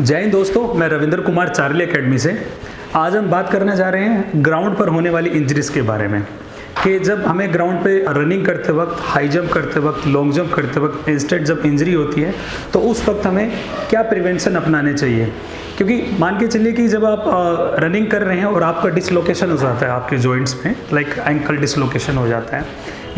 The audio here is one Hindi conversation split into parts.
जय हिंद दोस्तों, मैं रविंद्र कुमार चार्ली एकेडमी से। आज हम बात करने जा रहे हैं ग्राउंड पर होने वाली इंजरीज के बारे में कि जब हमें ग्राउंड पे रनिंग करते वक्त, हाई जंप करते वक्त, लॉन्ग जंप करते वक्त इंस्टेंट जब इंजरी होती है तो उस वक्त हमें क्या प्रिवेंशन अपनाने चाहिए। क्योंकि मान के चलिए कि जब आप रनिंग कर रहे हैं और आपका डिसलोकेशन हो जाता है आपके जॉइंट्स में, लाइक एंकल डिसलोकेशन हो जाता है,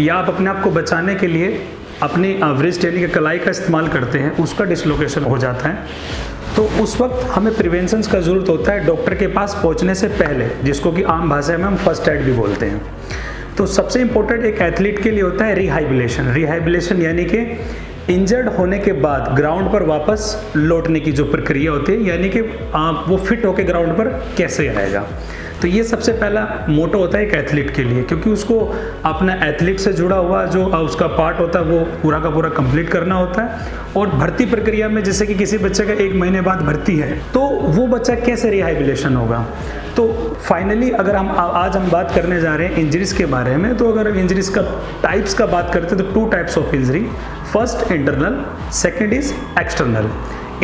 या आप अपने आप को बचाने के लिए अपनी व्रिस्ट यानी कि कलाई का इस्तेमाल करते हैं, उसका डिसलोकेशन हो जाता है, तो उस वक्त हमें प्रिवेंशन का ज़रूरत होता है डॉक्टर के पास पहुंचने से पहले, जिसको कि आम भाषा में हम फर्स्ट एड भी बोलते हैं। तो सबसे इम्पोर्टेंट एक एथलीट के लिए होता है रिहाइबिलेशन। रिहाइबिलेशन यानी कि इंजर्ड होने के बाद ग्राउंड पर वापस लौटने की जो प्रक्रिया होती है, यानी कि वो फिट होकर ग्राउंड पर कैसे आएगा। तो ये सबसे पहला मोटो होता है एक एथलीट के लिए, क्योंकि उसको अपना एथलीट से जुड़ा हुआ जो उसका पार्ट होता है वो पूरा का पूरा कंप्लीट करना होता है। और भर्ती प्रक्रिया में जैसे कि किसी बच्चे का 1 महीने बाद भर्ती है तो वो बच्चा कैसे रिहाइबिलेशन होगा। तो फाइनली अगर आज हम बात करने जा रहे हैं इंजरीज के बारे में, तो अगर इंजरीज का टाइप्स का बात करते हैं तो 2 types of injury, first internal, second is external.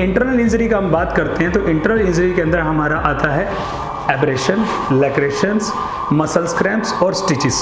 Internal injury का हम बात करते हैं तो इंटरनल इंजरी के अंदर हमारा आता है एब्रेशन, लैक्रेशंस, मसल्स क्रैम्प्स और स्टिचेस।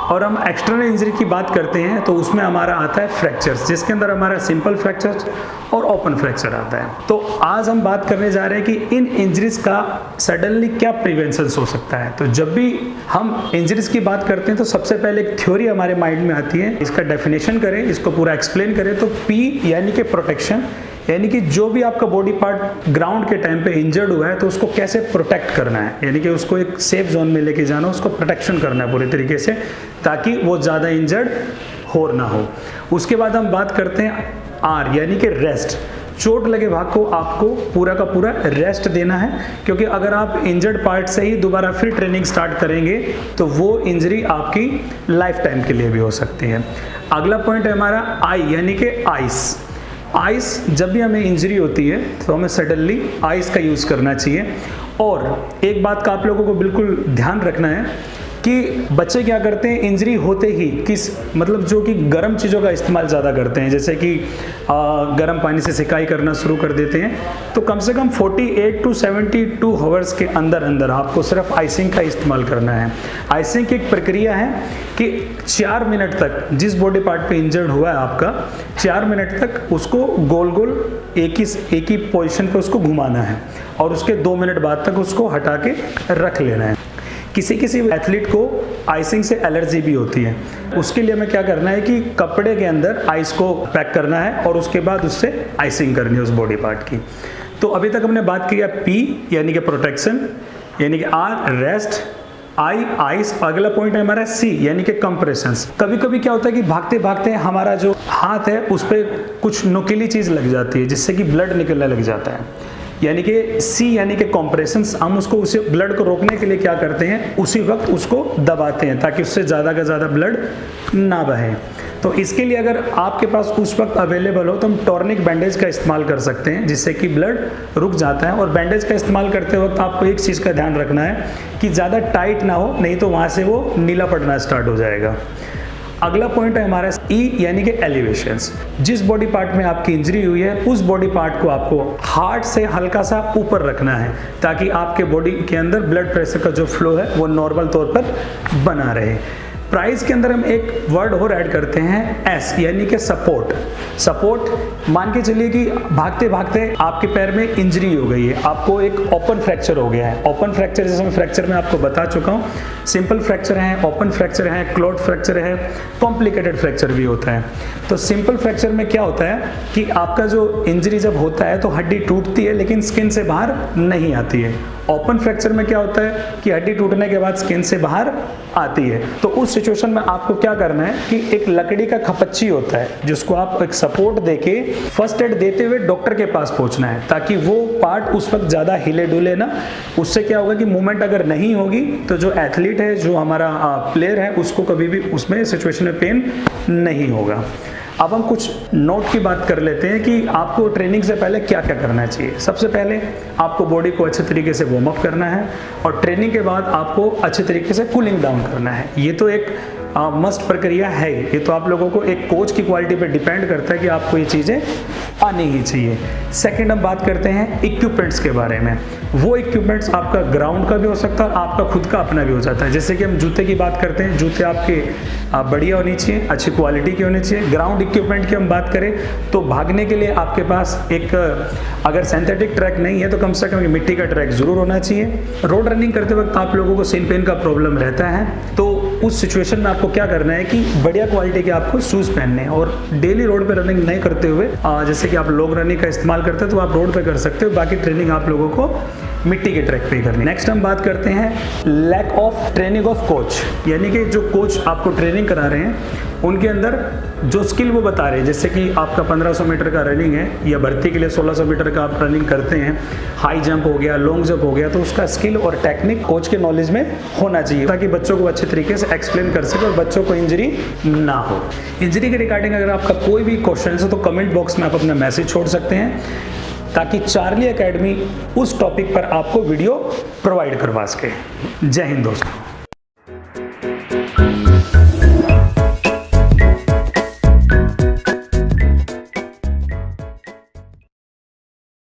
और हम एक्सटर्नल इंजरी की बात करते हैं तो उसमें हमारा आता है फ्रैक्चर्स, जिसके अंदर हमारा सिंपल फ्रैक्चर्स और ओपन फ्रैक्चर आता है। तो आज हम बात करने जा रहे हैं कि इन इंजरीज का सडनली क्या प्रिवेंशन हो सकता है। तो जब भी हम इंजरीज की बात करते हैं तो सबसे पहले एक थ्योरी हमारे माइंड में आती है, इसका डेफिनेशन करें, इसको पूरा एक्सप्लेन करें तो पी यानी कि प्रोटेक्शन, यानी कि जो भी आपका बॉडी पार्ट ग्राउंड के टाइम पे इंजर्ड हुआ है तो उसको कैसे प्रोटेक्ट करना है, यानी कि उसको एक सेफ जोन में लेके जाना, उसको प्रोटेक्शन करना है पूरी तरीके से ताकि वो ज़्यादा इंजर्ड हो ना हो। उसके बाद हम बात करते हैं आर यानी कि रेस्ट। चोट लगे भाग को आपको पूरा का पूरा रेस्ट देना है, क्योंकि अगर आप इंजर्ड पार्ट से ही दोबारा फिर ट्रेनिंग स्टार्ट करेंगे तो वो इंजरी आपकी लाइफ टाइम के लिए भी हो सकती है। अगला पॉइंट है हमारा आई यानी कि आइस। आइस, जब भी हमें इंजरी होती है तो हमें सडनली आइस का यूज़ करना चाहिए। और एक बात का आप लोगों को बिल्कुल ध्यान रखना है कि बच्चे क्या करते हैं इंजरी होते ही जो कि गर्म चीज़ों का इस्तेमाल ज़्यादा करते हैं, जैसे कि गर्म पानी से सिकाई करना शुरू कर देते हैं। तो कम से कम 48 to 72 आवर्स के अंदर अंदर आपको सिर्फ आइसिंग का इस्तेमाल करना है। आइसिंग की एक प्रक्रिया है कि 4 मिनट तक जिस बॉडी पार्ट पे इंजर्ड हुआ है आपका, 4 मिनट तक उसको गोल गोल एक ही पोजीशन पे उसको घुमाना है और उसके 2 मिनट बाद तक उसको हटा के रख लेना है। किसी एथलीट को आइसिंग से एलर्जी भी होती है, उसके लिए हमें क्या करना है कि कपड़े के अंदर आइस को पैक करना है और उसके बाद उससे आइसिंग करनी है उस बॉडी पार्ट की। तो अभी तक हमने बात की है पी यानी कि प्रोटेक्शन, यानी कि आर रेस्ट, आई आइस। अगला पॉइंट है हमारा सी यानी कि कंप्रेशंस। कभी कभी क्या होता है कि भागते भागते हमारा जो हाथ है उस पर कुछ नुकीली चीज़ लग जाती है जिससे कि ब्लड निकलने लग जाता है, यानी कि सी यानी कि कॉम्प्रेशंस। हम उसको उसे ब्लड को रोकने के लिए क्या करते हैं, उसी वक्त उसको दबाते हैं ताकि उससे ज़्यादा का ज़्यादा ब्लड ना बहे। तो इसके लिए अगर आपके पास उस वक्त अवेलेबल हो तो हम टॉर्निक बैंडेज का इस्तेमाल कर सकते हैं, जिससे कि ब्लड रुक जाता है। और बैंडेज का इस्तेमाल करते वक्त आपको एक चीज़ का ध्यान रखना है कि ज़्यादा टाइट ना हो, नहीं तो वहाँ से वो नीला पड़ना स्टार्ट हो जाएगा। अगला पॉइंट है हमारा ई यानी कि एलिवेशंस। जिस बॉडी पार्ट में आपकी इंजरी हुई है उस बॉडी पार्ट को आपको हार्ट से हल्का सा ऊपर रखना है ताकि आपके बॉडी के अंदर ब्लड प्रेशर का जो फ्लो है वो नॉर्मल तौर पर बना रहे। प्राइस के अंदर हम एक वर्ड और ऐड करते हैं एस यानी कि सपोर्ट। सपोर्ट, मान के चलिए कि भागते भागते आपके पैर में इंजरी हो गई है, आपको एक ओपन फ्रैक्चर हो गया है। ओपन फ्रैक्चर जैसे मैं फ्रैक्चर में आपको बता चुका हूँ, सिंपल फ्रैक्चर है, ओपन फ्रैक्चर है, क्लॉट फ्रैक्चर है, कॉम्प्लिकेटेड फ्रैक्चर भी होता है। तो सिंपल फ्रैक्चर में क्या होता है कि आपका जो इंजरी जब होता है तो हड्डी टूटती है लेकिन स्किन से बाहर नहीं आती है। ओपन फ्रैक्चर में क्या होता है कि हड्डी टूटने के बाद स्किन से बाहर आती है। तो उस सिचुएशन में आपको क्या करना है कि एक लकड़ी का खपच्ची होता है जिसको आप एक सपोर्ट देके फर्स्ट एड देते हुए डॉक्टर के पास पहुंचना है ताकि वो पार्ट उस वक्त ज़्यादा हिले डुले ना। उससे क्या होगा कि मूवमेंट अगर नहीं होगी तो जो एथलीट है, जो हमारा प्लेयर है, उसको कभी भी उसमें सिचुएशन में पेन नहीं होगा। अब हम कुछ नोट की बात कर लेते हैं कि आपको ट्रेनिंग से पहले क्या क्या करना चाहिए। सबसे पहले आपको बॉडी को अच्छे तरीके से वार्म अप करना है और ट्रेनिंग के बाद आपको अच्छे तरीके से कूलिंग डाउन करना है। ये तो एक मस्ट प्रक्रिया है। ये तो आप लोगों को एक कोच की क्वालिटी पे डिपेंड करता है कि आपको ये चीज़ें आनी ही चाहिए। सेकंड हम बात करते हैं इक्विपमेंट्स के बारे में। वो इक्विपमेंट्स आपका ग्राउंड का भी हो सकता है और आपका खुद का अपना भी हो जाता है। जैसे कि हम जूते की बात करते हैं, जूते आपके बढ़िया होनी चाहिए, अच्छी क्वालिटी की होनी चाहिए। ग्राउंड इक्विपमेंट की हम बात करें तो भागने के लिए आपके पास एक, अगर सिंथेटिक ट्रैक नहीं है तो कम से कम मिट्टी का ट्रैक जरूर होना चाहिए। रोड रनिंग करते वक्त आप लोगों को सिन पेन का प्रॉब्लम रहता है, तो उस सिचुएशन में आपको क्या करना है कि बढ़िया क्वालिटी के आपको शूज़ पहनने हैं और डेली रोड पे रनिंग नहीं करते हुए, जैसे कि आप लॉन्ग रनिंग का इस्तेमाल करते हैं तो आप रोड पे कर सकते हो, बाकी ट्रेनिंग आप लोगों को मिट्टी के ट्रैक पे करनी। नेक्स्ट हम बात करते हैं lack of training of coach, यानी कि जो कोच आपको ट्रेनिंग करा रहे हैं उनके अंदर जो स्किल वो बता रहे हैं, जैसे कि आपका 1500 मीटर का रनिंग है या भर्ती के लिए 1600 मीटर का आप रनिंग करते हैं, हाई जंप हो गया, लॉन्ग जंप हो गया, तो उसका स्किल और टेक्निक कोच के नॉलेज में होना चाहिए ताकि बच्चों को अच्छे तरीके से एक्सप्लेन कर सके और बच्चों को इंजरी ना हो। इंजरी के रिगार्डिंग अगर आपका कोई भी क्वेश्चन है तो कमेंट बॉक्स में आप अपना मैसेज छोड़ सकते हैं ताकि चार्ली एकेडमी उस टॉपिक पर आपको वीडियो प्रोवाइड करवा सके। जय हिंद दोस्तों।